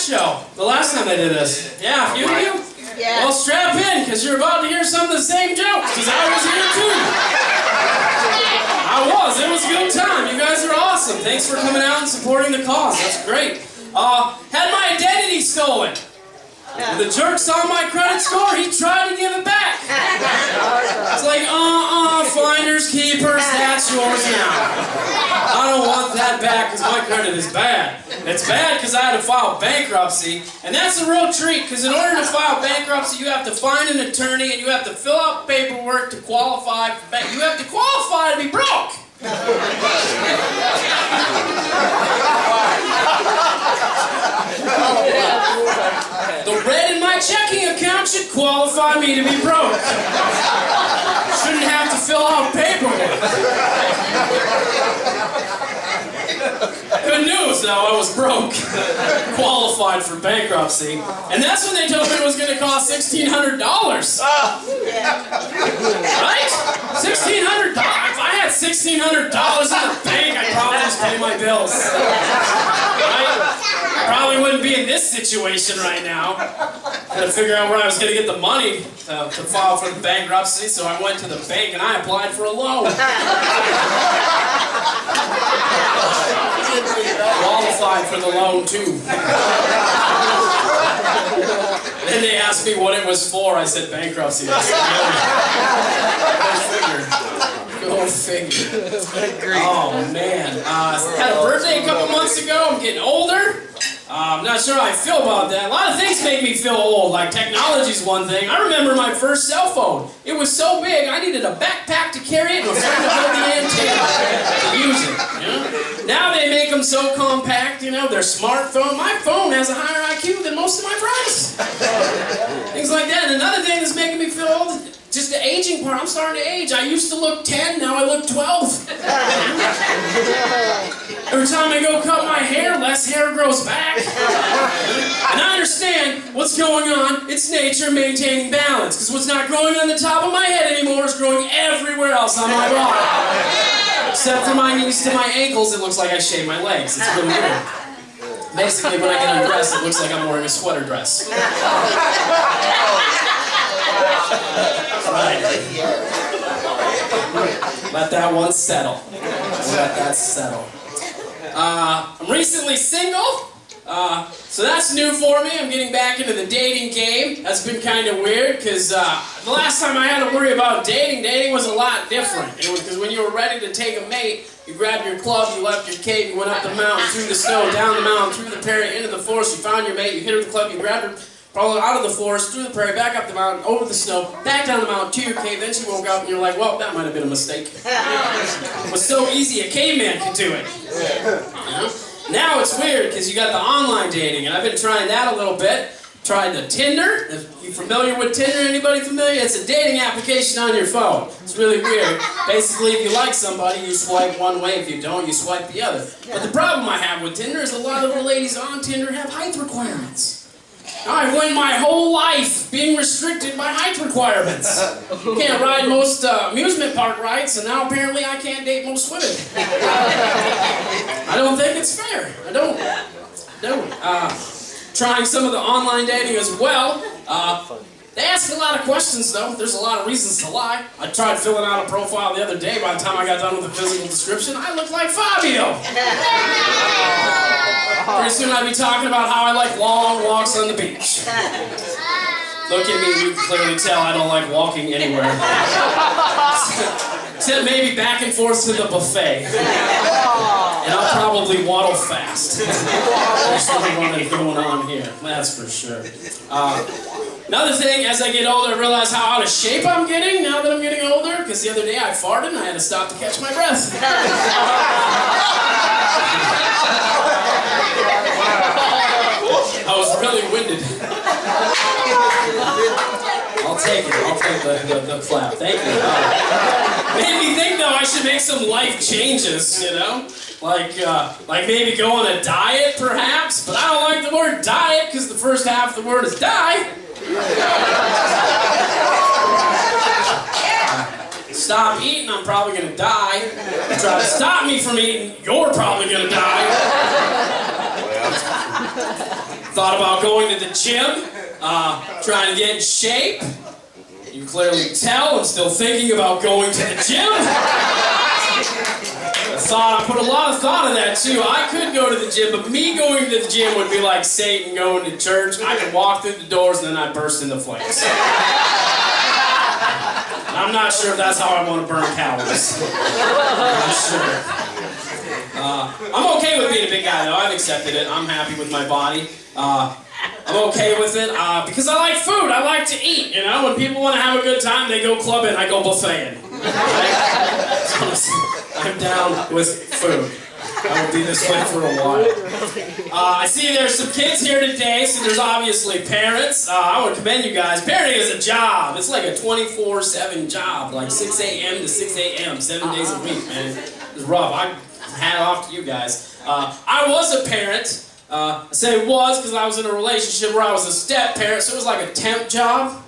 show, the last time they did this. Yeah, a few of you? Yeah. Well, strap in, because you're about to hear some of the same jokes, because I was here too. It was a good time. You guys are awesome. Thanks for coming out and supporting the cause. That's great. Had my identity stolen. When the jerk saw my credit score, he tried to give it back. It's like, finders, keepers, that's yours now. I don't want that back because my credit is bad. It's bad because I had to file bankruptcy, and that's a real treat because in order to file bankruptcy, you have to find an attorney and you have to fill out paperwork to qualify for bank. You have to qualify to be broke. The red in my checking account should qualify me to be broke. Shouldn't have to fill out paperwork. Good news, though, I was broke. Qualified for bankruptcy. And that's when they told me it was going to cost $1,600. Right? $1,600. If I had $1,600 in the bank, I'd probably just pay my bills. Right? Probably wouldn't be in this situation right now. Had to figure out where I was going to get the money to file for the bankruptcy, so I went to the bank and I applied for a loan. Qualified for the loan too. Then they asked me what it was for. I said bankruptcy. Go figure. Oh man. Had a birthday a couple months ago. I'm getting older. I'm not sure how I feel about that. A lot of things make me feel old, like technology's one thing. I remember my first cell phone. It was so big, I needed a backpack to carry it and a friend to hold the antenna to use it. You know? Now they make them so compact, you know, their smartphone. My phone has a higher IQ than most of my friends. Things like that. And another thing that's making me feel old, just the aging part. I'm starting to age. I used to look 10, now I look 12. Every time I go cut my hair, less hair grows back. And I understand what's going on. It's nature maintaining balance. Because what's not growing on the top of my head anymore is growing everywhere else on my body. Except for my knees to my ankles, it looks like I shaved my legs. It's really weird. Basically, when I get undressed, it looks like I'm wearing a sweater dress. Right. Let that one settle. Let that settle. I'm recently single, so that's new for me. I'm getting back into the dating game. That's been kind of weird, because the last time I had to worry about dating was a lot different. It was because when you were ready to take a mate, you grabbed your club, you left your cave, you went up the mountain, through the snow, down the mountain, through the prairie, into the forest, you found your mate, you hit her with the club, you grabbed her, probably out of the forest, through the prairie, back up the mountain, over the snow, back down the mountain, to your cave, then she woke up and you're like, well, that might have been a mistake. It was so easy a caveman could do it. You know? Now it's weird because you got the online dating, and I've been trying that a little bit. Tried the Tinder. If you familiar with Tinder? Anybody familiar? It's a dating application on your phone. It's really weird. Basically, if you like somebody, you swipe one way. If you don't, you swipe the other. But the problem I have with Tinder is a lot of the ladies on Tinder have height requirements. I went my whole life being restricted by height requirements. You can't ride most amusement park rides, and now apparently I can't date most women. I don't think it's fair. I don't. Trying some of the online dating as well. They ask a lot of questions, though. There's a lot of reasons to lie. I tried filling out a profile the other day. By the time I got done with the physical description, I looked like Fabio. Pretty soon I'd be talking about how I like long walks on the beach. Look at me, you can clearly tell I don't like walking anywhere. Except maybe back and forth to the buffet. And I'll probably waddle fast. There's something going on here, that's for sure. Another thing, as I get older, I realize how out of shape I'm getting now that I'm getting older, because the other day I farted and I had to stop to catch my breath. I was really winded. I'll take it. I'll take the clap. Thank you. Made me think, though, I should make some life changes, you know? Like maybe go on a diet, perhaps? But I don't like the word diet, because the first half of the word is die. Stop eating, I'm probably going to die. Try to stop me from eating, you're probably going to die. Thought about going to the gym, trying to get in shape. You clearly tell I'm still thinking about going to the gym. I put a lot of thought in that too. I could go to the gym, but me going to the gym would be like Satan going to church. I could walk through the doors and then I'd burst into flames. I'm not sure if that's how I want to burn calories. I'm not sure. I'm okay with being a big guy though. I've accepted it. I'm happy with my body. I'm okay with it because I like food. I like to eat. You know, when people want to have a good time, they go clubbing. I go buffeting. Right? I'm down with food. I will be this way for a while. I see there's some kids here today, so there's obviously parents. I want to commend you guys. Parenting is a job. It's like a 24/7 job, like 6 a.m. to 6 a.m., 7 days a week, man. It's rough. I hat off to you guys. I was a parent. I say was because I was in a relationship where I was a step parent, so it was like a temp job.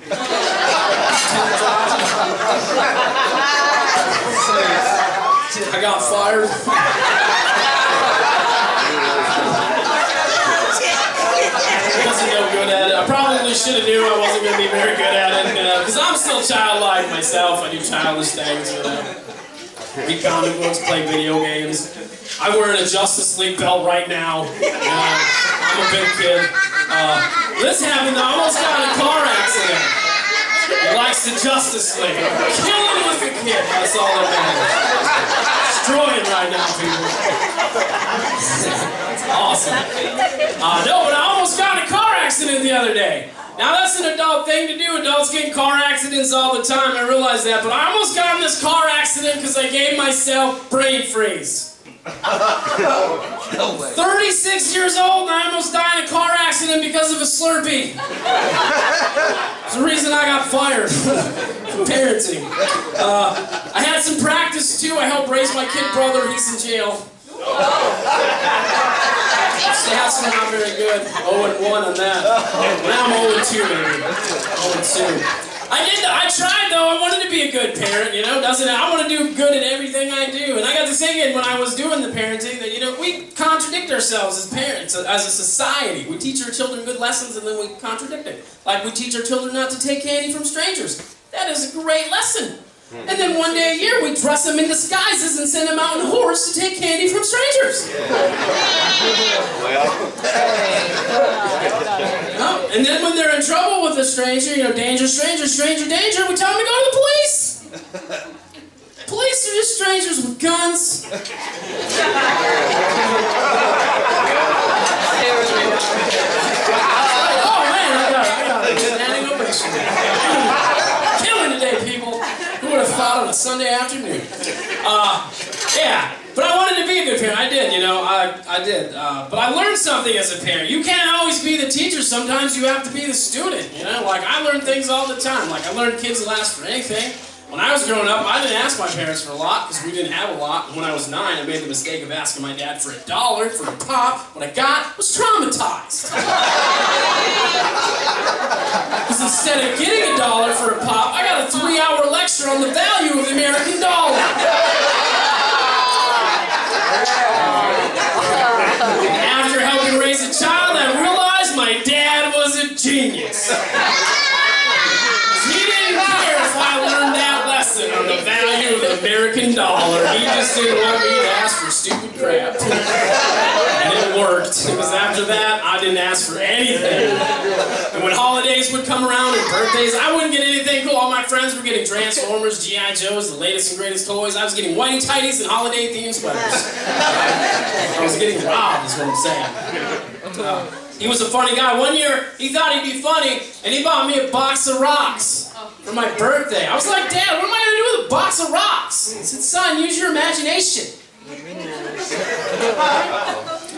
I got fired. I wasn't no good at it. I probably should have knew I wasn't going to be very good at it because I'm still childlike myself. I do childish things. Read comic books, play video games. I'm wearing a Justice League belt right now. I'm a big kid. This happened. I almost got in a car accident. He likes the Justice League. Killing with the kid. That's all that matters. Destroying right now, people. That's awesome. No, but I almost got in a car accident the other day. Now that's an adult thing to do. Adults get in car accidents all the time. I realize that. But I almost got in this car accident because I gave myself brain freeze. 36 years old and I almost died in a car accident because of a Slurpee. It's the reason I got fired from parenting. I had some practice too. I helped raise my kid brother. He's in jail. Stats are not very good. 0-1 on that. Now I'm 0-2 maybe. 0-2. I tried though. I wanted to be a good parent, you know. I want to do good in everything I do. And I got to thinking when I was doing the parenting that, you know, we contradict ourselves as parents, as a society. We teach our children good lessons and then we contradict it. Like we teach our children not to take candy from strangers. That is a great lesson. And then one day a year we dress them in disguises and send them out in hordes to take candy from strangers. And then when they're in trouble with a stranger, you know, danger, stranger, stranger, danger, we tell them to go to the police. Police are just strangers with guns. Oh man, I got a standing ovation. Killing today, people. Who would have thought on a Sunday afternoon? Yeah, but I wanted to be a good parent. I did, you know, I did. But I learned something as a parent. You can't always be the teacher. Sometimes you have to be the student, you know? Like, I learn things all the time. Like, I learned kids will ask for anything. When I was growing up, I didn't ask my parents for a lot because we didn't have a lot. And when I was 9, I made the mistake of asking my dad for $1 for a pop. What I got was traumatized. Because instead of getting $1 for a pop, I got a 3-hour lecture on the value of the American dollar. After helping raise a child, I realized my dad was a genius. He didn't care if I learned that lesson on the value of the American dollar. He just didn't want me to ask for stupid crap. And it worked. Because after that, I didn't ask for anything. And when holidays would come around and birthdays, I wouldn't get anything cool. All my friends were getting Transformers, G.I. Joes, the latest and greatest toys. I was getting whitey tighties and holiday-themed sweaters. I was getting robbed, is what I'm saying. He was a funny guy. One year, he thought he'd be funny, and he bought me a box of rocks for my birthday. I was like, Dad, what am I going to do with a box of rocks? He said, son, use your imagination.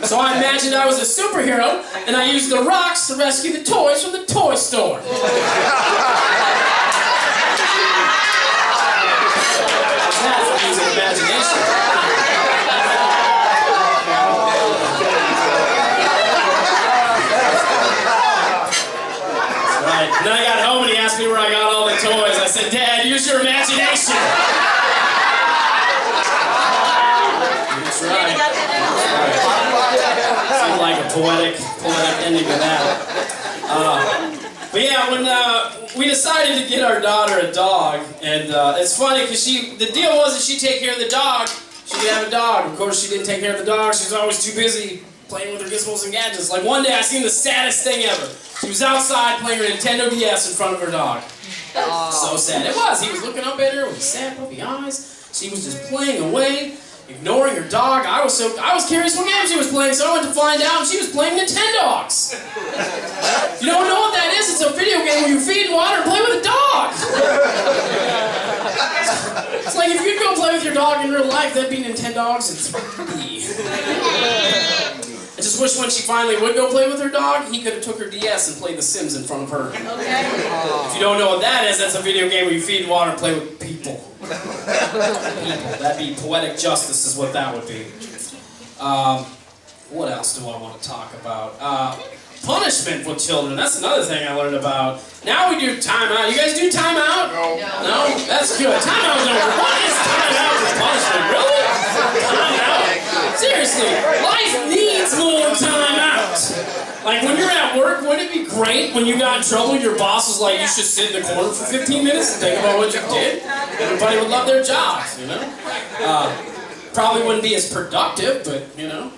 So I imagined I was a superhero, and I used the rocks to rescue the toys from the toy store. That's for using imagination. Right. And then I got home and he asked me where I got all the toys. I said, Dad, use your imagination. That's right. That's right. Seemed like a poetic ending to that. But yeah, when we decided to get our daughter a dog, and it's funny because the deal was that she'd take care of the dog. She could have a dog. Of course, she didn't take care of the dog. She was always too busy playing with her gizmos and gadgets. Like one day, I seen the saddest thing ever. She was outside playing her Nintendo DS in front of her dog. So sad. It was. He was looking up at her with sad puppy eyes. She was just playing away, ignoring her dog. I was curious what game she was playing, so I went to find out, and she was playing Nintendogs. You don't know what that is? It's a video game where you feed and water and play with a dog. It's like if you'd go play with your dog in real life, that'd be Nintendogs in 3D. I just wish when she finally would go play with her dog, he could have took her DS and played The Sims in front of her. Okay. If you don't know what that is, that's a video game where you feed and water and play with people. That'd be poetic justice is what that would be. What else do I want to talk about? Punishment with children. That's another thing I learned about. Now we do timeout. You guys do timeout? No? That's good. Timeout don't work. What is timeout for punishment? Really? Timeout? Seriously, life needs more timeout. Like when you're at work, wouldn't it be great when you got in trouble, your boss was like, you should sit in the corner for 15 minutes and think about what you did? Everybody would love their jobs, you know? Probably wouldn't be as productive, but, you know.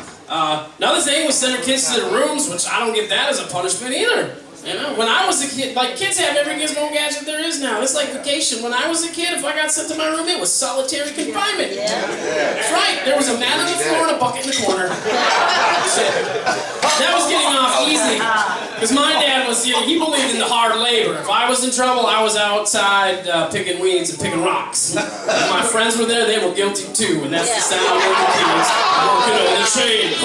Another thing was send our kids to their rooms, which I don't get that as a punishment either. You know, when I was a kid, like kids have every gizmo gadget there is now. It's like vacation. When I was a kid, if I got sent to my room, it was solitary confinement. That's right. There was a mat on the floor and a bucket in the corner. That was getting off easy. Because my dad was, you know, he believed in the hard labor. If I was in trouble, I was outside picking weeds and picking rocks. If my friends were there, they were guilty too. And that's the sound of the keys. Working on the chain.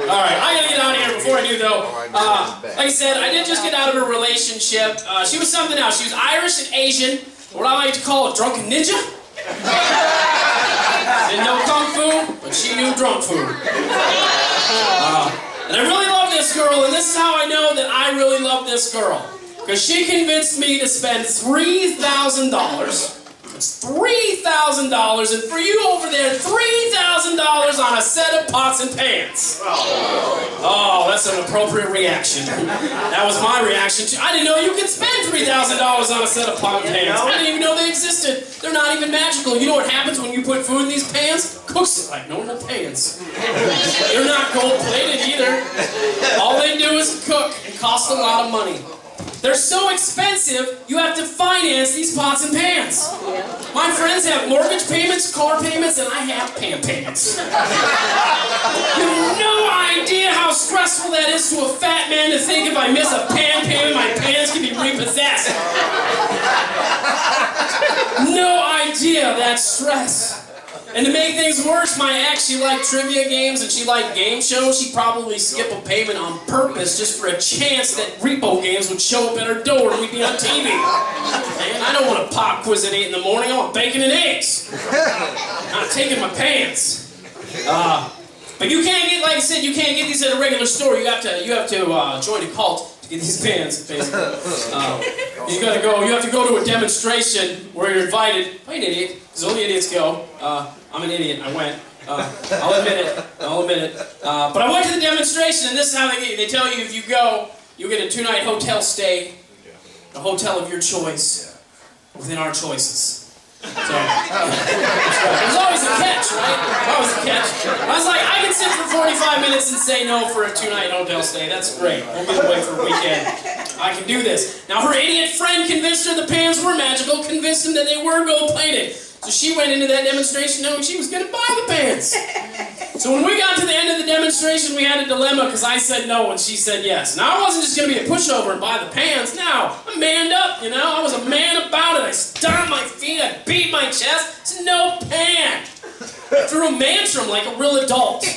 Alright, I gotta get out of here before I do though. Like I said, I did just get out of a relationship. She was something else. She was Irish and Asian, what I like to call a drunken ninja. Didn't know kung fu, but she knew drunk food. And I really love this girl, and this is how I know that I really love this girl. Because she convinced me to spend $3,000. It's $3,000, and for you over there, $3,000 on a set of pots and pans. Oh, that's an appropriate reaction. That was my reaction too. I didn't know you could spend $3,000 on a set of pot and pans. I didn't even know they existed. They're not even magical. You know what happens when you put food in these pans? Cooks it like normal pans. They're not gold-plated either. All they do is cook and cost a lot of money. They're so expensive, you have to finance these pots and pans. My friends have mortgage payments, car payments, and I have pan payments. You have no idea how stressful that is to a fat man to think if I miss a pan payment, my pans can be repossessed. No idea that stress. And to make things worse, my ex, she liked trivia games and she liked game shows. She'd probably skip a payment on purpose just for a chance that repo games would show up at her door and we'd be on TV. Man, I don't want a pop quiz at 8 in the morning. I want bacon and eggs. I'm taking my pants. But you can't get, like I said, you can't get these at a regular store. You have to join a cult to get these pants, basically. You have to go to a demonstration where you're invited. I'm an idiot, because only idiots go. I'm an idiot, I went. I'll admit it. But I went to the demonstration, and this is how they tell you if you go, you get a 2-night hotel stay, a hotel of your choice, within our choices. So, there's always a catch, right? Always a catch. I was like, I can sit for 45 minutes and say no for a 2-night hotel stay. That's great. We'll get away for a weekend. I can do this. Now, her idiot friend convinced her the pans were magical, convinced him that they were gold-plated. So she went into that demonstration knowing she was going to buy the pants. So when we got to the end of the demonstration, we had a dilemma because I said no and she said yes. Now, I wasn't just going to be a pushover and buy the pants. No, I manned up, you know. I was a man about it. I stomped my feet. I beat my chest. It's no pan. I threw a mantrum like a real adult.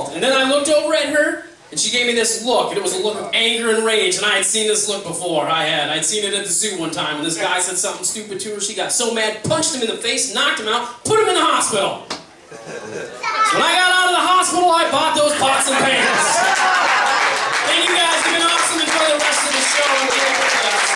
And then I looked over at her, and she gave me this look, and it was a look of anger and rage, and I had seen this look before. I'd seen it at the zoo one time, and this guy said something stupid to her. She got so mad, punched him in the face, knocked him out, put him in the hospital. When I got out of the hospital, I bought those pots and pans. Thank you guys, you've been awesome. Enjoy the rest of the show.